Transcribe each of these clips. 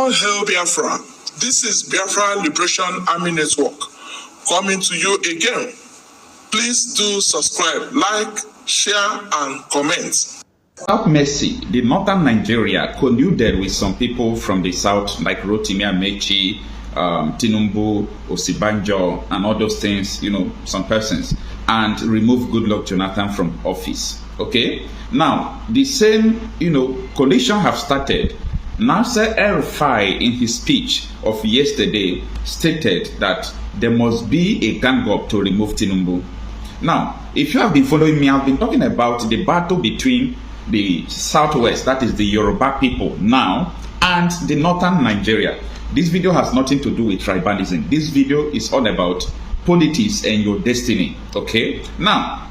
All hail Biafra. This is Biafra Liberation Army Network coming to you again. Please do subscribe, like, share, and comment. Without mercy, the northern Nigeria colluded with some people from the south, like Rotimi Amechi, Tinubu, Osibanjo, and all those things, some persons, and remove Goodluck Jonathan from office. Okay? Now, the same, coalition have started. Nasser El-Rufai, in his speech of yesterday, stated that there must be a gang-up to remove Tinubu. Now, if you have been following me, I've been talking about the battle between the southwest, that is the Yoruba people now, and the northern Nigeria. This video has nothing to do with tribalism. This video is all about politics and your destiny. Okay? Now,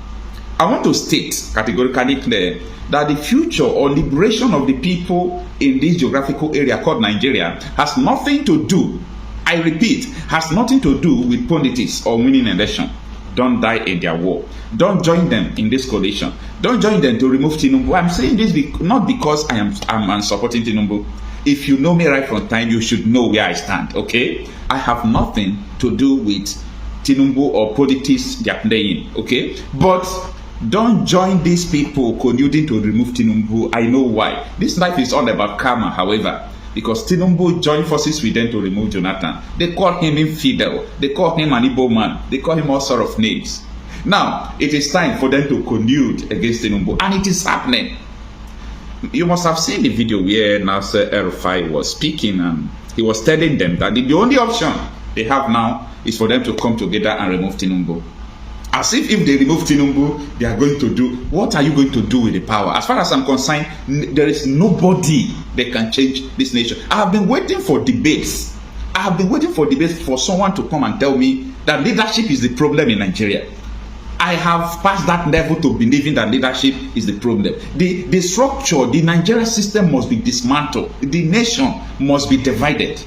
I want to state categorically clear that the future or liberation of the people in this geographical area called Nigeria has nothing to do, I repeat, has nothing to do with politics or winning an election. Don't die in their war. Don't join them in this coalition. Don't join them to remove Tinubu. I'm saying this not because I'm supporting Tinubu. If you know me right from time, you should know where I stand, okay? I have nothing to do with Tinubu or politics they're playing, okay? But don't join these people colluding to remove Tinubu. I know why. This life is all about karma, however, because Tinubu joined forces with them to remove Jonathan. They call him infidel. They call him an Igbo man. They call him all sort of names. Now, it is time for them to collude against Tinubu, and it is happening. You must have seen the video where Nasser El-Rufai was speaking, and he was telling them that the only option they have now is for them to come together and remove Tinubu. As if they remove Tinubu, they are going to do, what are you going to do with the power? As far as I'm concerned, there is nobody that can change this nation. I have been waiting for debates. I have been waiting for debates for someone to come and tell me that leadership is the problem in Nigeria. I have passed that level to believing that leadership is the problem. The structure, the Nigerian system must be dismantled. The nation must be divided.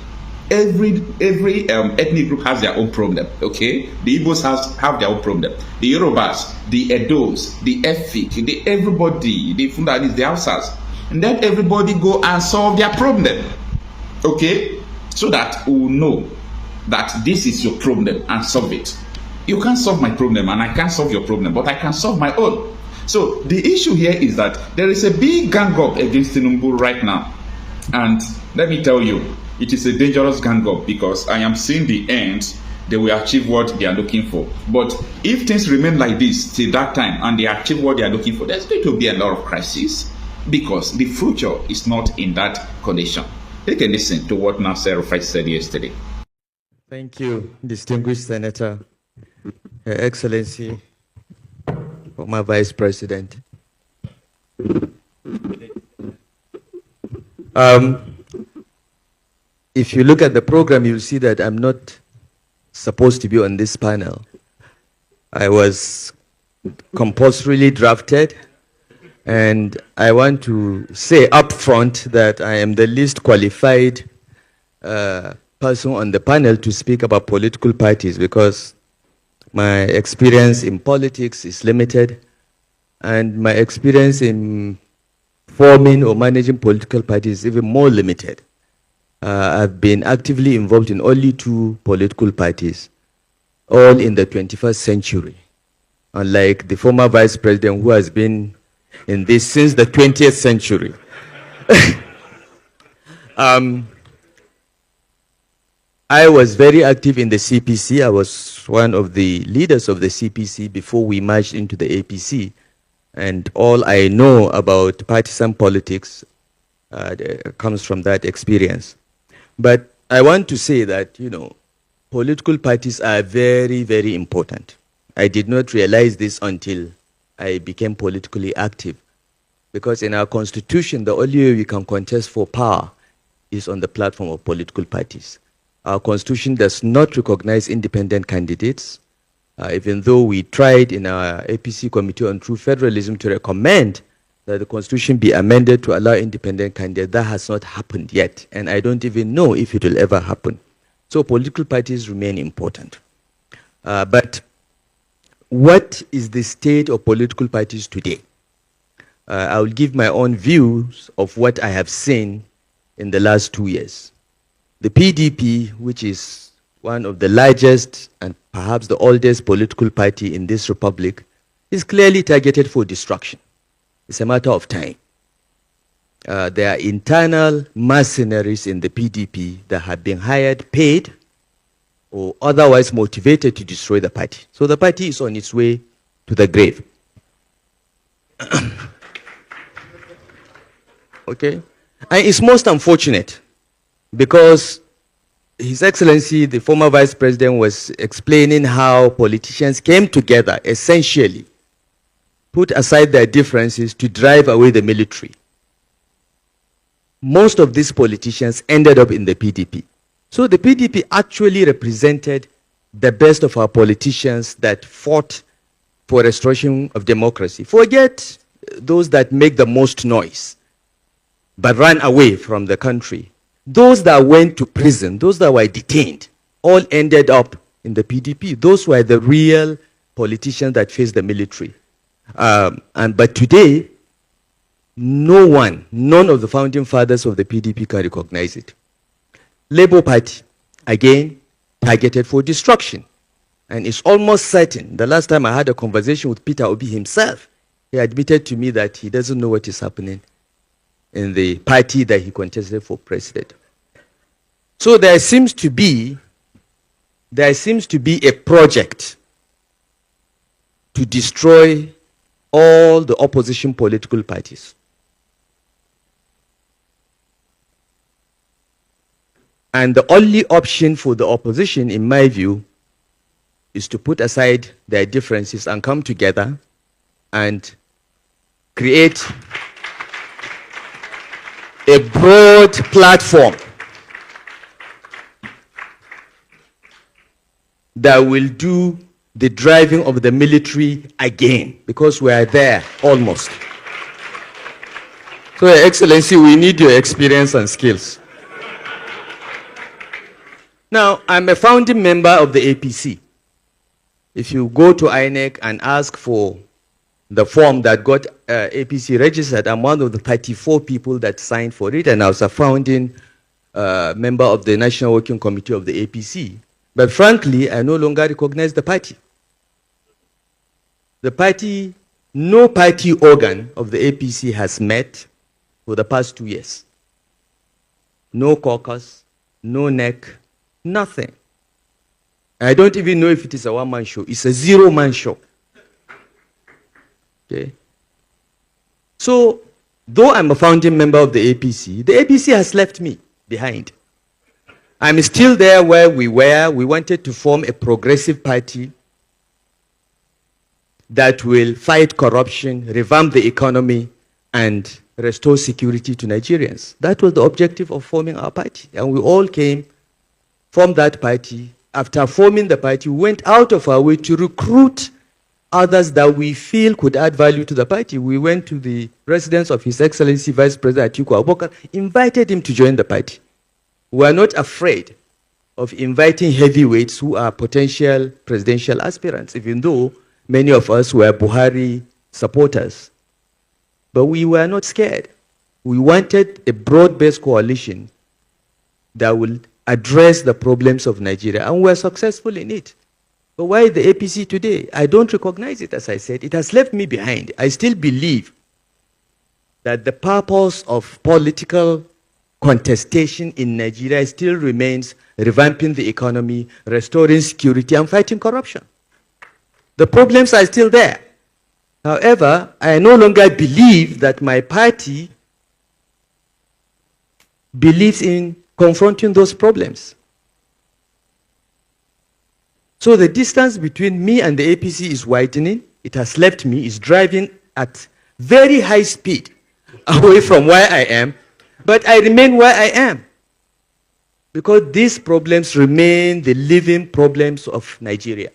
Every ethnic group has their own problem, okay? The Igbos have their own problem. The Yorubas, the Edos, the Efik, everybody, the Fundanis, the Hausas. And then everybody go and solve their problem, okay? So that we will know that this is your problem and solve it. You can't solve my problem and I can't solve your problem, but I can solve my own. So the issue here is that there is a big gang up against Tinubu right now. And let me tell you, it is a dangerous gang up because I am seeing the end. They will achieve what they are looking for. But if things remain like this till that time and they achieve what they are looking for, there's going to be a lot of crises because the future is not in that condition. Take a listen to what Nasser El-Rufai said yesterday. Thank you, distinguished Senator, Her Excellency, former Vice President. If you look at the program, you'll see that I'm not supposed to be on this panel. I was compulsorily drafted, and I want to say up front that I am the least qualified person on the panel to speak about political parties because my experience in politics is limited, and my experience in forming or managing political parties is even more limited. I've been actively involved in only 2 political parties, all in the 21st century, unlike the former vice president who has been in this since the 20th century. I was very active in the CPC. I was one of the leaders of the CPC before we merged into the APC. And all I know about partisan politics comes from that experience. But I want to say that, political parties are very, very important. I did not realize this until I became politically active. Because in our constitution, the only way we can contest for power is on the platform of political parties. Our constitution does not recognize independent candidates. Even though we tried in our APC Committee on True Federalism to recommend that the constitution be amended to allow independent candidates, that has not happened yet. And I don't even know if it will ever happen. So political parties remain important. But what is the state of political parties today? I will give my own views of what I have seen in the last 2 years. the PDP, which is one of the largest and perhaps the oldest political party in this republic, is clearly targeted for destruction. It's a matter of time. There are internal mercenaries in the PDP that have been hired, paid, or otherwise motivated to destroy the party. So the party is on its way to the grave. Okay? And it's most unfortunate because His Excellency, the former Vice President, was explaining how politicians came together, essentially, put aside their differences to drive away the military. Most of these politicians ended up in the PDP. So the PDP actually represented the best of our politicians that fought for restoration of democracy. Forget those that make the most noise, but ran away from the country. Those that went to prison, those that were detained, all ended up in the PDP. Those were the real politicians that faced the military. But today, none of the founding fathers of the PDP can recognize it. Labour Party, again, targeted for destruction. And it's almost certain, the last time I had a conversation with Peter Obi himself, he admitted to me that he doesn't know what is happening in the party that he contested for president. So there seems to be a project to destroy all the opposition political parties. And the only option for the opposition, in my view, is to put aside their differences and come together and create a broad platform that will do the driving of the military again, because we are there almost. So, Your Excellency, we need your experience and skills. Now, I'm a founding member of the APC. If you go to INEC and ask for the form that got APC registered, I'm one of the 34 people that signed for it, and I was a founding member of the National Working Committee of the APC. But frankly, I no longer recognize the party. The party, no party organ of the APC has met for the past 2 years. No caucus, no NEC, nothing. I don't even know if it is a one-man show. It's a zero-man show. Okay. So, though I'm a founding member of the APC has left me behind. I'm still there where we were. We wanted to form a progressive party that will fight corruption, revamp the economy, and restore security to Nigerians. That was the objective of forming our party. And we all came from that party. After forming the party, we went out of our way to recruit others that we feel could add value to the party. We went to the residence of His Excellency Vice President Atiku Abubakar, invited him to join the party. We are not afraid of inviting heavyweights who are potential presidential aspirants, even though many of us were Buhari supporters. But we were not scared. We wanted a broad-based coalition that will address the problems of Nigeria, and we're successful in it. But why the APC today? I don't recognize it, as I said. It has left me behind. I still believe that the purpose of political contestation in Nigeria still remains revamping the economy, restoring security, and fighting corruption. The problems are still there. However, I no longer believe that my party believes in confronting those problems. So the distance between me and the APC is widening. It has left me, it's driving at very high speed away from where I am, but I remain where I am because these problems remain the living problems of Nigeria,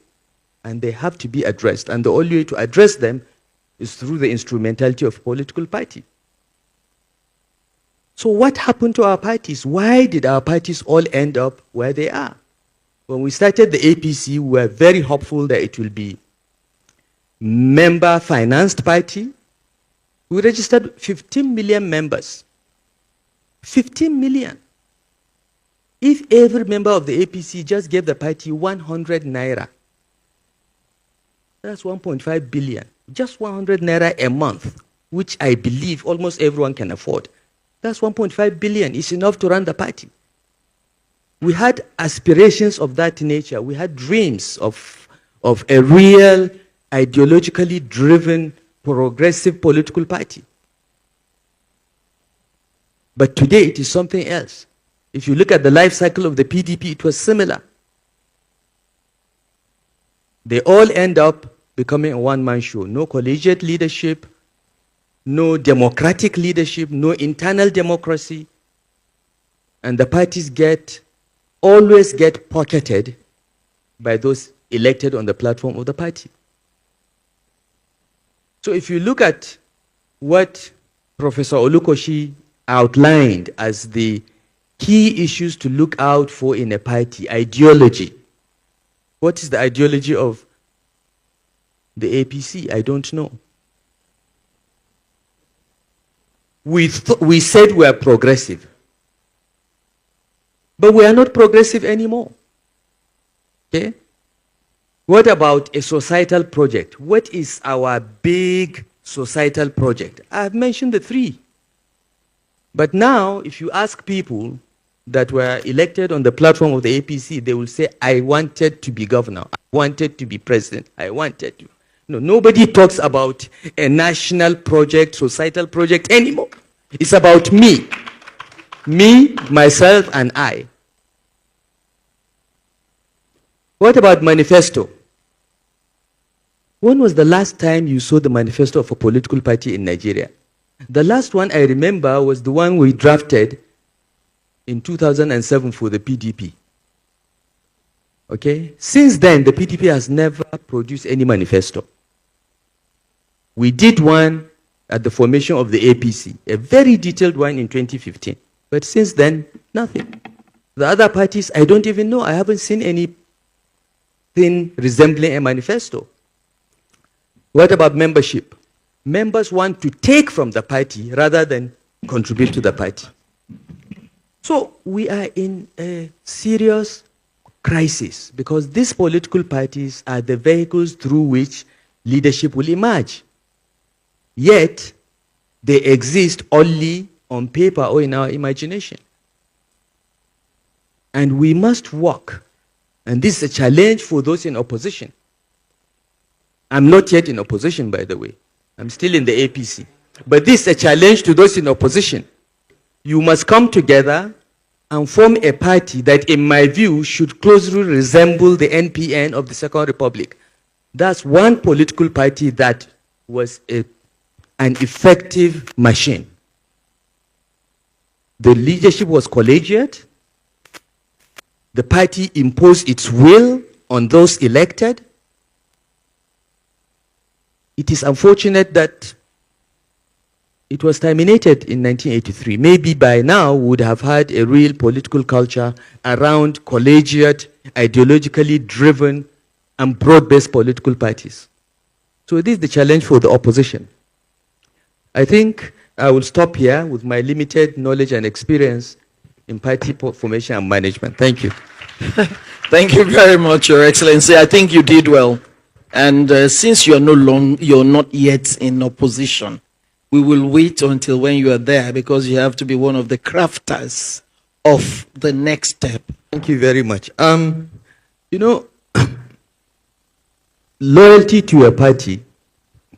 and they have to be addressed, and the only way to address them is through the instrumentality of political party. So what happened to our parties? Why did our parties all end up where they are? When we started the APC, we were very hopeful that it will be member-financed party. We registered 15 million members. 15 million. If every member of the APC just gave the party 100 naira, that's 1.5 billion. Just 100 naira a month, which I believe almost everyone can afford. That's 1.5 billion. It's enough to run the party. We had aspirations of that nature. We had dreams of a real, ideologically driven, progressive political party. But today it is something else. If you look at the life cycle of the PDP, it was similar. They all end up becoming a one-man show. No collegiate leadership, no democratic leadership, no internal democracy. And the parties always get pocketed by those elected on the platform of the party. So if you look at what Professor Olukoshi outlined as the key issues to look out for in a party, ideology. What is the ideology of the APC? I don't know. We said we are progressive, but we are not progressive anymore. Okay? What about a societal project? What is our big societal project? I've mentioned the three. But now, if you ask people that were elected on the platform of the APC, they will say, I wanted to be governor, I wanted to be president, I wanted to. No, nobody talks about a national project, societal project anymore. It's about me. Me, myself, and I. What about manifesto? When was the last time you saw the manifesto of a political party in Nigeria? The last one I remember was the one we drafted in 2007 for the PDP. Okay? Since then, the PDP has never produced any manifesto. We did one at the formation of the APC, a very detailed one in 2015. But since then, nothing. The other parties, I don't even know. I haven't seen anything resembling a manifesto. What about membership? Members want to take from the party rather than contribute to the party. So we are in a serious crisis because these political parties are the vehicles through which leadership will emerge. Yet, they exist only on paper or in our imagination. And we must work. And this is a challenge for those in opposition. I'm not yet in opposition, by the way. I'm still in the APC. But this is a challenge to those in opposition. You must come together and form a party that, in my view, should closely resemble the NPN of the Second Republic. That's one political party that was an effective machine. The leadership was collegiate. The party imposed its will on those elected. It is unfortunate that it was terminated in 1983. Maybe by now we would have had a real political culture around collegiate, ideologically driven, and broad-based political parties. So this is the challenge for the opposition. I think I will stop here with my limited knowledge and experience in party formation and management. Thank you. Thank you very much, Your Excellency. I think you did well. And since you're not yet in opposition, we will wait until when you are there because you have to be one of the crafters of the next step. Thank you very much. You know, loyalty to a party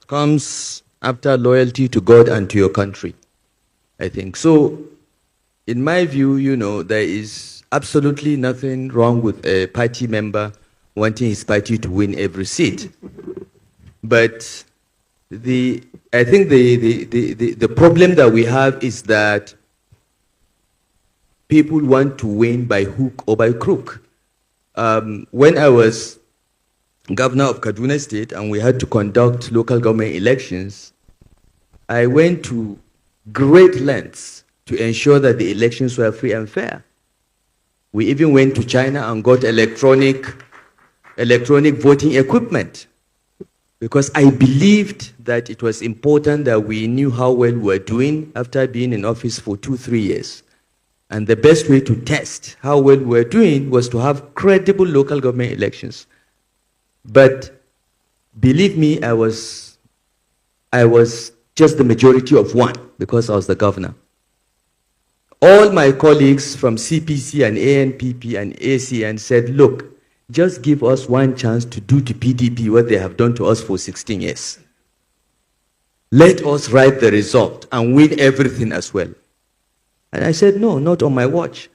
comes after loyalty to God and to your country, I think. So, in my view, you know, there is absolutely nothing wrong with a party member wanting his party to win every seat. But I think the problem that we have is that people want to win by hook or by crook. When I was governor of Kaduna State and we had to conduct local government elections, I went to great lengths to ensure that the elections were free and fair. We even went to China and got electronic voting equipment because I believed that it was important that we knew how well we were doing after being in office for 2-3 years. And the best way to test how well we're doing was to have credible local government elections. But believe me, I was just the majority of one because I was the governor. All my colleagues from CPC and ANPP and ACN said, look, just give us one chance to do to PDP what they have done to us for 16 years. Let us write the result and win everything as well. And I said, no, not on my watch.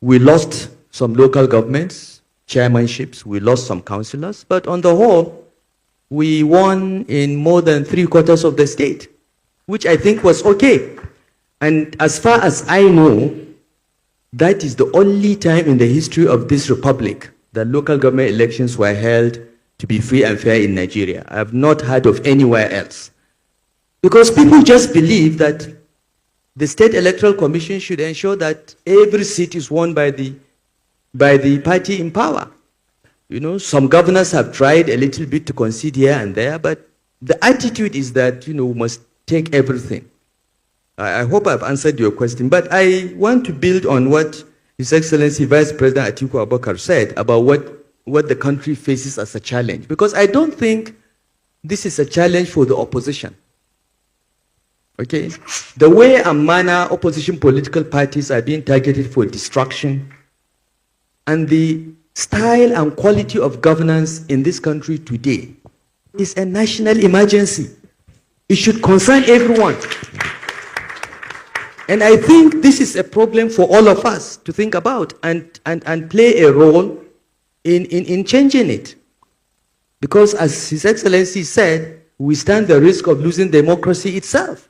We lost some local governments, chairmanships, we lost some councillors, but on the whole, we won in more than 3/4 of the state, which I think was okay. And as far as I know, that is the only time in the history of this republic that local government elections were held to be free and fair in Nigeria. I have not heard of anywhere else. Because people just believe that the State Electoral Commission should ensure that every seat is won by the party in power. You know, some governors have tried a little bit to concede here and there, but the attitude is that, you know, we must take everything. I hope I've answered your question, but I want to build on what His Excellency Vice President Atiku Abubakar said about what the country faces as a challenge, because I don't think this is a challenge for the opposition. Okay? The way and manner opposition political parties are being targeted for destruction and the style and quality of governance in this country today is a national emergency. It should concern everyone. And I think this is a problem for all of us to think about and play a role in changing it. Because as His Excellency said, we stand the risk of losing democracy itself.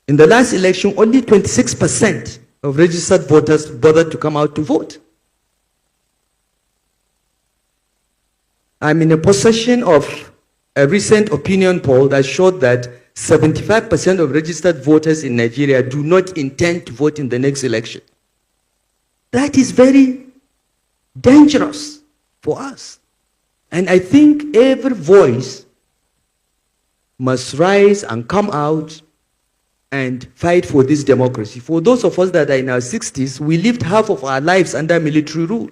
In the last election, only 26% of registered voters bothered to come out to vote. I'm in a possession of a recent opinion poll that showed that 75% of registered voters in Nigeria do not intend to vote in the next election. That is very dangerous for us. And I think every voice must rise and come out and fight for this democracy. For those of us that are in our 60s, we lived half of our lives under military rule.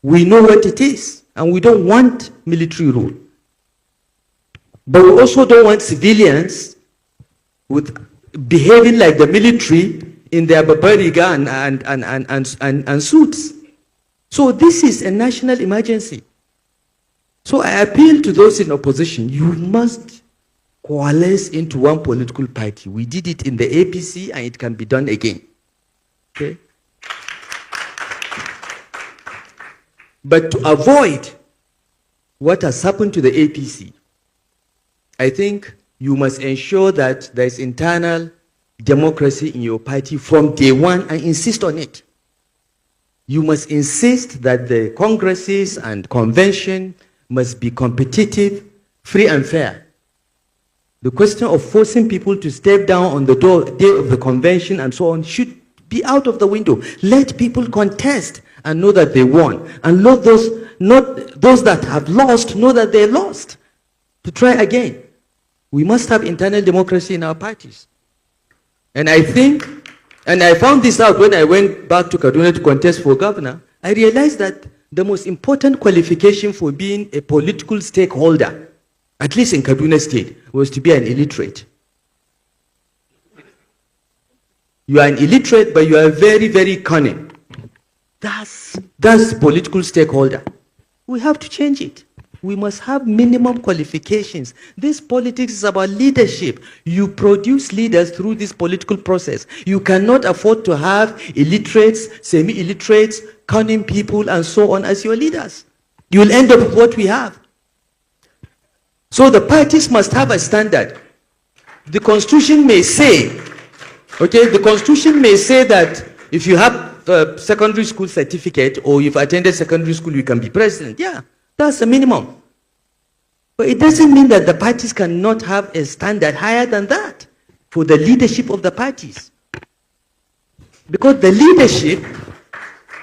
We know what it is, and we don't want military rule. But we also don't want civilians with behaving like the military in their barbariga and suits. So this is a national emergency. So I appeal to those in opposition, you must coalesce into one political party. We did it in the APC and it can be done again. Okay? But to avoid what has happened to the APC, I think you must ensure that there is internal democracy in your party from day one and insist on it. You must insist that the congresses and convention must be competitive, free and fair. The question of forcing people to step down on the day of the convention and so on should be out of the window. Let people contest and know that they won. And let those that have lost know that they lost. To try again. We must have internal democracy in our parties. And I think, and I found this out when I went back to Kaduna to contest for governor, I realized that the most important qualification for being a political stakeholder, at least in Kaduna State, was to be an illiterate. You are an illiterate, but you are very, very cunning. That's political stakeholder. We have to change it. We must have minimum qualifications. This politics is about leadership. You produce leaders through this political process. You cannot afford to have illiterates, semi-illiterates, cunning people, and so on as your leaders. You will end up with what we have. So the parties must have a standard. The Constitution may say, okay, the Constitution may say that if you have a secondary school certificate or you've attended secondary school, you can be president. Yeah, that's the minimum. But it doesn't mean that the parties cannot have a standard higher than that for the leadership of the parties. Because the leadership,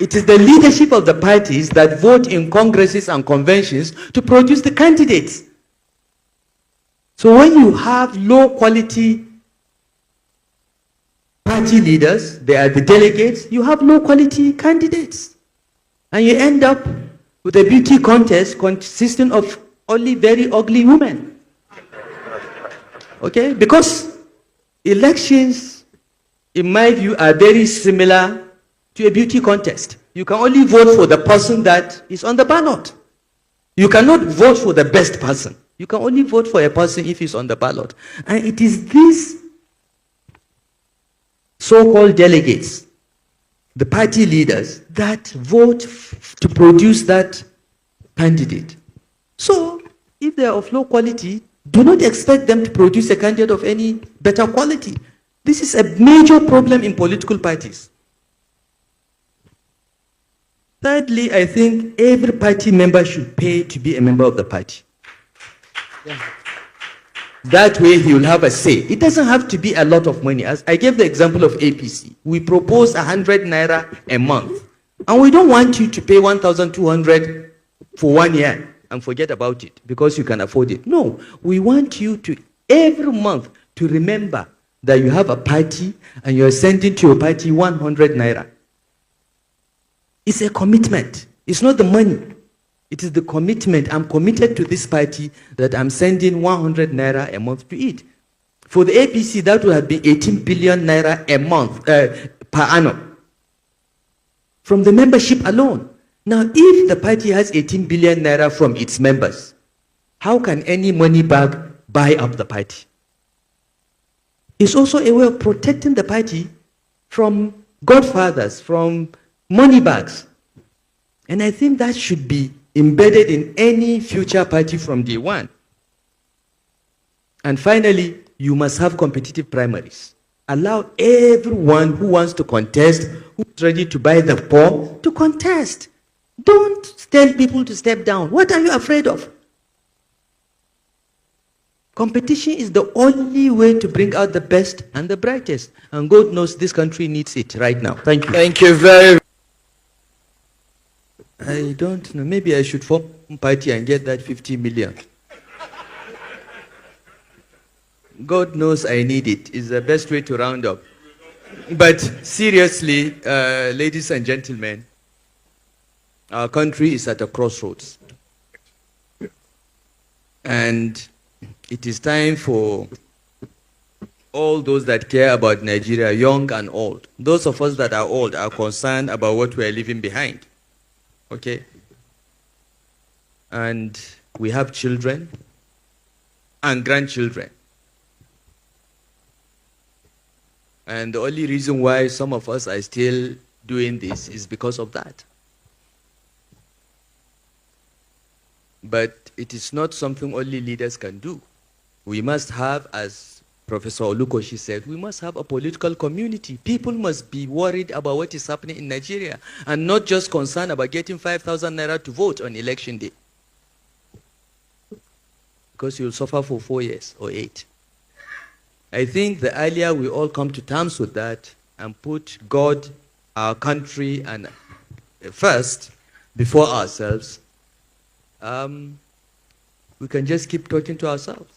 it is the leadership of the parties that vote in congresses and conventions to produce the candidates. So when you have low quality party leaders, they are the delegates, you have low quality candidates. And you end up with a beauty contest consisting of only very ugly women. Okay? Because elections, in my view, are very similar to a beauty contest. You can only vote for the person that is on the ballot. You cannot vote for the best person. You can only vote for a person if he's on the ballot. And it is these so-called delegates, the party leaders, that vote to produce that candidate. So, if they are of low quality, do not expect them to produce a candidate of any better quality. This is a major problem in political parties. Thirdly, I think every party member should pay to be a member of the party. Yeah. That way he will have a say. It doesn't have to be a lot of money. As I gave the example of APC. We propose 100 naira a month. And we don't want you to pay 1,200 for 1 year and forget about it because you can afford it. No, we want you to every month to remember that you have a party and you're sending to your party 100 naira. It's a commitment. It's not the money. It is the commitment. I'm committed to this party that I'm sending 100 naira a month to it. For the APC, that would have been 18 billion naira a month, per annum. From the membership alone. Now, if the party has 18 billion naira from its members, how can any money bag buy up the party? It's also a way of protecting the party from godfathers, from money bags. And I think that should be embedded in any future party from day one. And finally, you must have competitive primaries. Allow everyone who wants to contest, who's ready to buy the form, to contest. Don't tell people to step down. What are you afraid of? Competition is the only way to bring out the best and the brightest. And God knows this country needs it right now. Thank you. Thank you very much. I don't know. Maybe I should form a party and get that 50 million. God knows I need it. It's the best way to round up. But seriously, ladies and gentlemen, our country is at a crossroads. And it is time for all those that care about Nigeria, young and old. Those of us that are old are concerned about what we are leaving behind. Okay? And we have children and grandchildren. And the only reason why some of us are still doing this is because of that. But it is not something only leaders can do. We must have, as Professor Olukoshi said, we must have a political community. People must be worried about what is happening in Nigeria and not just concerned about getting 5,000 naira to vote on election day. Because you'll suffer for 4 years or 8. I think the earlier we all come to terms with that and put God, our country, and first before ourselves, we can just keep talking to ourselves.